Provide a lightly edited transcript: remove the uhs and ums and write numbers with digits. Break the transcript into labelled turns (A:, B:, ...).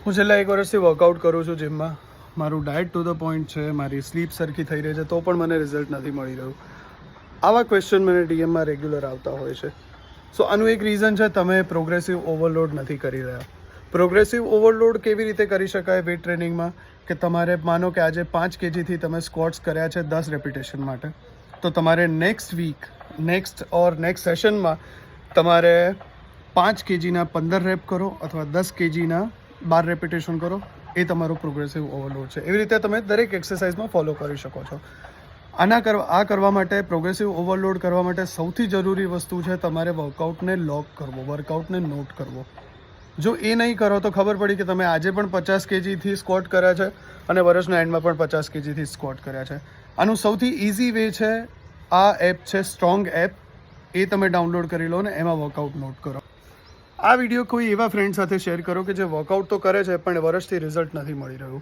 A: હું છેલ્લા 1 વર્ષથી વર્કઆઉટ કરું છું જીમમાં. મારું ડાયટ ટુ ધ પોઈન્ટ છે, મારી સ્લીપ સરખી થઈ રહી છે, તો પણ મને રિઝલ્ટ નથી મળી રહ્યું. આવા ક્વેશ્ચન મને ડીએમમાં રેગ્યુલર આવતા હોય છે. સો આનું એક રીઝન છે, તમે પ્રોગ્રેસિવ ઓવરલોડ નથી કરી રહ્યા. પ્રોગ્રેસિવ ઓવરલોડ કેવી રીતે કરી શકાય વેટ ટ્રેનિંગમાં? કે તમારે માનો કે આજે 5 kgથી તમે સ્ક્વોટ્સ કર્યા છે 10 રેપિટેશન માટે, તો તમારે નેક્સ્ટ વીક નેક્સ્ટ સેશનમાં તમારે 5 kgના 15 રેપ કરો અથવા 10 kgના 12 રેપિટેશન કરો. એ તમારું પ્રોગ્રેસિવ ઓવરલોડ છે. એવી રીતે તમે દરેક એક્સરસાઇઝમાં ફોલો કરી શકો છો. આ કરવા માટે, પ્રોગ્રેસિવ ઓવરલોડ કરવા માટે સૌથી જરૂરી વસ્તુ છે તમારે વર્કઆઉટને લોક કરવો, વર્કઆઉટને નોટ કરવો. જો એ નહીં કરો તો ખબર પડી કે તમે આજે પણ 50 kgથી સ્ક્વોટ કર્યા છે અને વર્ષના એન્ડમાં પણ 50 kgથી સ્ક્વોટ કર્યા છે. આનું સૌથી ઇઝી વે છે, આ એપ છે સ્ટ્રોંગ એપ. એ તમે ડાઉનલોડ કરી લો ને એમાં વર્કઆઉટ નોટ કરો. આ વિડીયો કોઈ એવા ફ્રેન્ડ સાથે શેર કરો કે જે વર્કઆઉટ તો કરે છે પણ વર્ષથી રિઝલ્ટ નથી મળી રહ્યું.